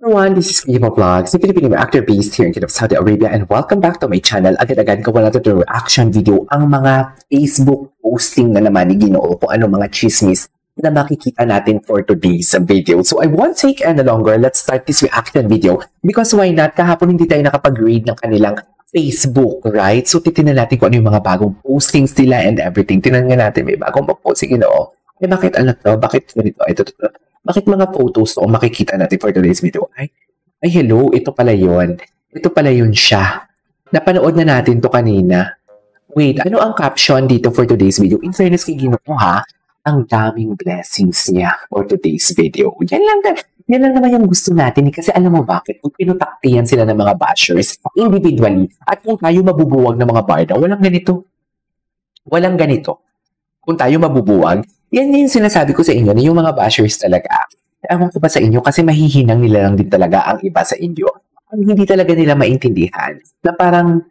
Everyone, this is Kuya Vlogs, a Filipino actor based here in Kingdom of Saudi Arabia, and welcome back to my channel. Agad-agad gawa natin ito reaction video ang mga Facebook posting na naman ni Ginoo kung ano mga chismis na makikita natin for today's video. So I won't take any longer. Let's start this reaction video because why not? Kahapon hindi tayo nakapag-read ng kanilang Facebook, right? So titignan natin kung ano yung mga bagong postings nila and everything. Tingnan nga natin, may bagong posting Ginoo. Eh bakit ano to? Bakit ganito? Ito. Bakit mga photos o makikita natin for today's video? Ay, hello, ito pala yun. Ito pala yun siya. Napanood na natin to kanina. Wait, ano ang caption dito for today's video? In fairness kay Ginoo ha, ang daming blessings niya for today's video. Yan lang naman yung gusto natin. Kasi alam mo bakit? Kung pinutaktihan sila ng mga bashers individually at kung tayo mabubuwag ng mga barda, walang ganito. Walang ganito. Kung tayo mabubuwag, yan yung sinasabi ko sa inyo na yung mga bashers talaga. Ewan ko ba sa inyo kasi mahihinang nila lang din talaga ang iba sa inyo. Ang hindi talaga nila maintindihan na parang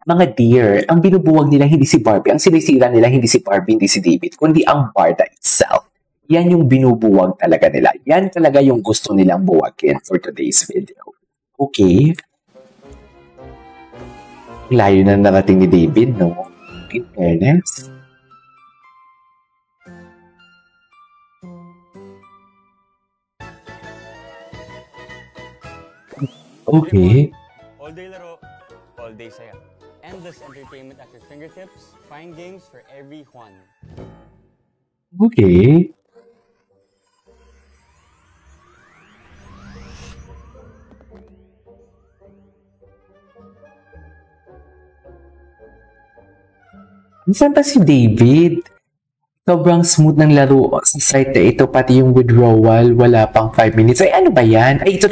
mga dear, ang binubuwag nila hindi si Barbie, ang sinisira nila hindi si Barbie, hindi si David, kundi ang Barda itself. Yan yung binubuwag talaga nila. Yan talaga yung gusto nilang buwagin for today's video. Okay? Layo na narating ni David, no? In fairness. Okay. All day laro, all day saya. Endless entertainment at your fingertips. Find games for every Juan. Okay. Saan pa si David? Sobrang smooth ng laro sa site na ito, pati yung withdrawal, wala pang 5 minutes. Ay, ano ba yan? Ay, ito.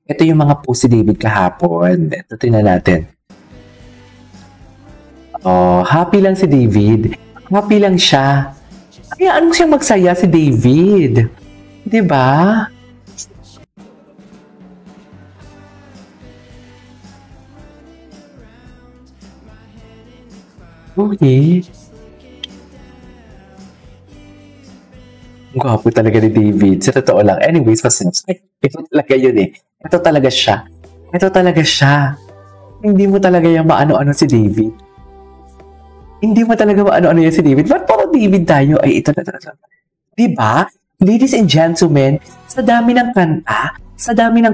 Ito yung mga post si David kahapon. Ito, tingnan natin. Oh, happy lang si David. Happy lang siya. Ay, ano siyang magsaya si David? Diba? Okay. Ang gwapo talaga ni David. Sa totoo lang. Anyways, ito talaga yun eh. Ito talaga siya. Ito talaga siya. Hindi mo talaga yung maano-ano si David. Hindi mo talaga maano-ano yan si David. Ba't puro David tayo? Ay, ito. Diba? Ladies and gentlemen, sa dami ng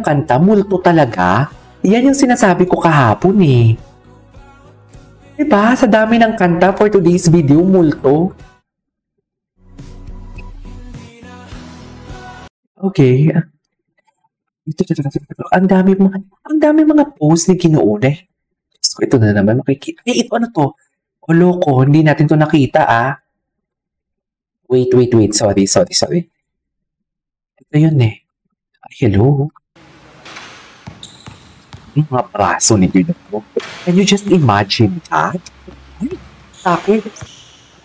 kanta, multo talaga. Yan yung sinasabi ko kahapon eh. Diba? Sa dami ng kanta for today's video, multo. Okay. Ang dami mga posts ni Ginoo eh. Ito na naman makikita. Eh, ito ano to? O loko, hindi natin to nakita ah. Wait. Sorry. Ito yun eh. Ay, hello. Mga braso ni Ginoo. Can you just imagine that? Ay,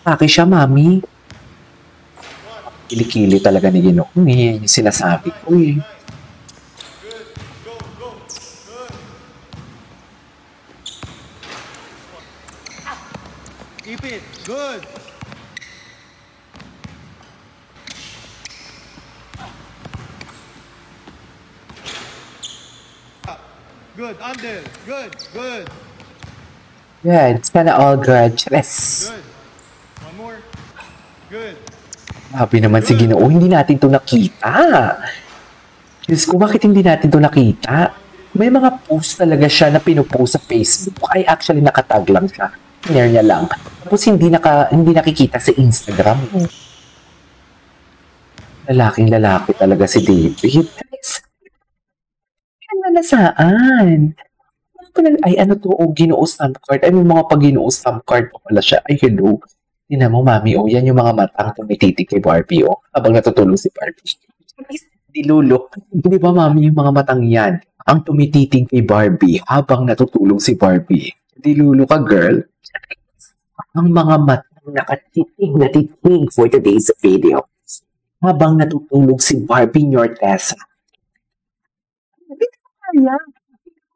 Taki siya, mami. Kilikili talaga ni Ginoo. Yung sinasabi ko eh. Keep it. Good. Good. Under. Good. Yeah, it's kind of all grudgeless. Good. One more. Good. Sabi naman si Ginoo, hindi natin to nakita. Diyos ko, bakit hindi natin to nakita? May mga post talaga siya na pinupost sa Facebook. Ay, actually, nakatag lang siya. Share niya lang. Tapos hindi nakikita sa Instagram. Lalaking-lalaki talaga si David. Ano na saan? Ay, ano to? Oh, Ginoo stamp card. Ay, may mga pag-Ginoo stamp card pa pala siya. Ay, hello. Tingnan mo, mami, oh, yan yung mga matang tumititig kay Barbie, oh, habang natutulog si Barbie. Dilulo. Di ba, mami, yung mga matang yan, ang tumititig kay Barbie habang natutulog si Barbie. Dilulo ka, girl. Ang mga matang nakatitig for today's video habang natutulog si Barbie Nortesa.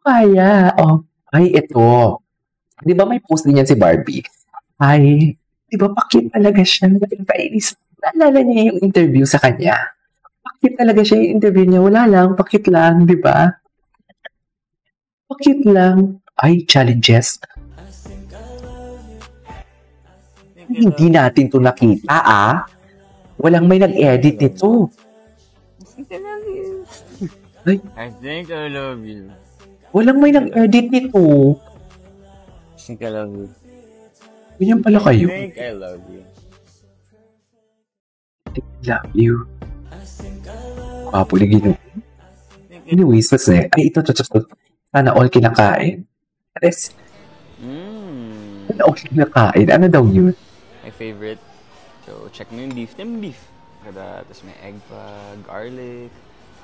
Kaya. Oh, ay, ito. Di ba may post din yan si Barbie? Ay, di ba pakit talaga siya? Naalala niya yung interview sa kanya. Pakit talaga siya yung interview niya. Wala lang, pakit lang, di ba? Pakit lang. Ay, challenges. Hindi natin to nakita, Walang may nag-edit nito. Ay, I think I love you. walang may nag-edit nito. I think I love you. Ganyan pala I kayo. think I love you. Love you. Papo na Ginoo. Anyways, kasi, ay, ito. Sana all kinakain. Yes. Sana all kinakain. Ano daw yun? My favorite. So, check mo yung beef. Tem beef. Kada, tapos may egg pa, garlic,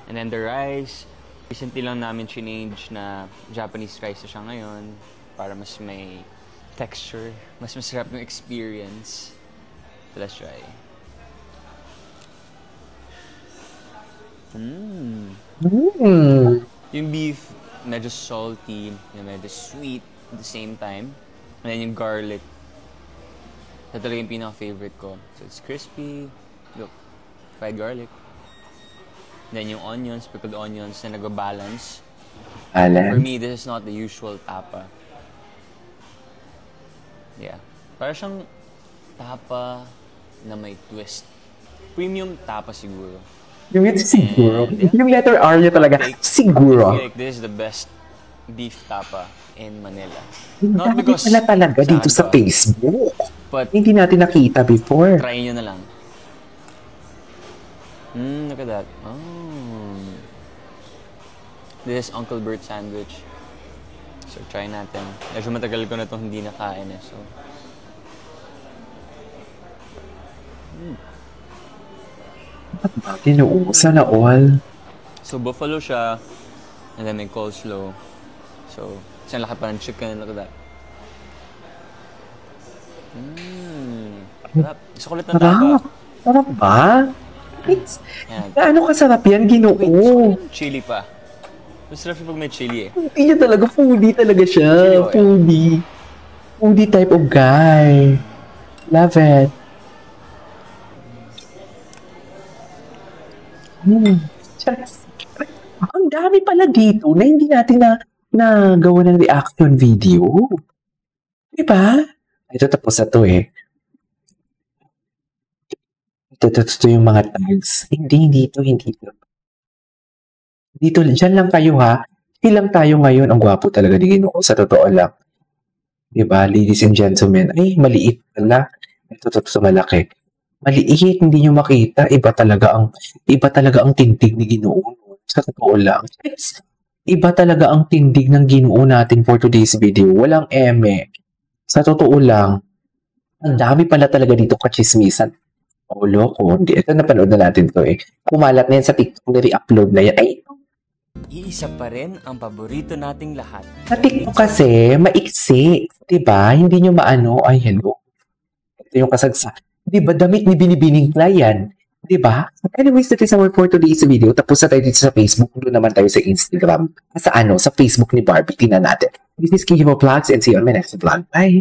and then the rice. Recently lang namin change na Japanese rice na siya ngayon para mas may texture, mas masarap yung experience. So, let's try. Yung beef, medyo salty, medyo sweet at the same time. And then yung garlic, ito talaga yung pinaka-favorite ko. So it's crispy, look, fried garlic. Then yung onions, pickled onions na nag-balance. For me, this is not the usual tapa. Yeah. Para siyang tapa na may twist. Premium tapa siguro. Yung ito siguro. And, yeah. Yung letter R niya talaga. Siguro. I feel like this is the best beef tapa in Manila. Not because pala talaga dito sa Facebook. But hindi natin nakita before. Try nyo na lang. Look at that. Oh. This is Uncle Bert sandwich. So try natin. Medyo matagal ko na itong hindi nakain eh. So. Ginoo, sana all. So buffalo siya. And then may coleslaw. So, isang laki pa ng chicken. Look at that. Sarap. Gusto ko ulit ng tapa. Sarap ba? It's, Yan. ano kasarap yan, Ginoo? Wait, gusto ko yung chili pa. Masarap siya pag may chili eh. Hindi niya talaga, foodie talaga siya. Chili oil. Foodie. Foodie type of guy. Love it. Ang dami pala dito na hindi natin na gawa ng reaction video. Diba? Ito tapos na to eh. Ito yung mga tags. Hindi to. Dito, dyan lang kayo ha. Ilang tayo ngayon. Ang gwapo talaga ni Ginoo. Sa totoo lang. Diba, ladies and gentlemen? Ay, maliit pala. Ito sa malaki. Maliit, hindi nyo makita. Iba talaga ang tindig ni Ginoo. Sa totoo lang. Yes. Iba talaga ang tindig ng Ginoo natin for today's video. Walang eme. Sa totoo lang, ang dami pala talaga dito kachismisan. Oh, loko. Hindi. Ito napanood na natin to eh. Kumalat na yan sa TikTok na re-upload na yan. Ay, Iisa pa rin ang paborito nating lahat. sa TikTok kasi, maiksi. Diba? Hindi nyo maano. Ay, hello. Ito yung kasagsa. Diba? Damit ni Binibining Klayan. Diba? Anyways, that is our for today's video. Tapos na tayo dito sa Facebook. Doon naman tayo sa Instagram. Sa Facebook ni Barbie. Tingnan natin. This is Kihibo Vlogs and see you on my next vlog. Bye!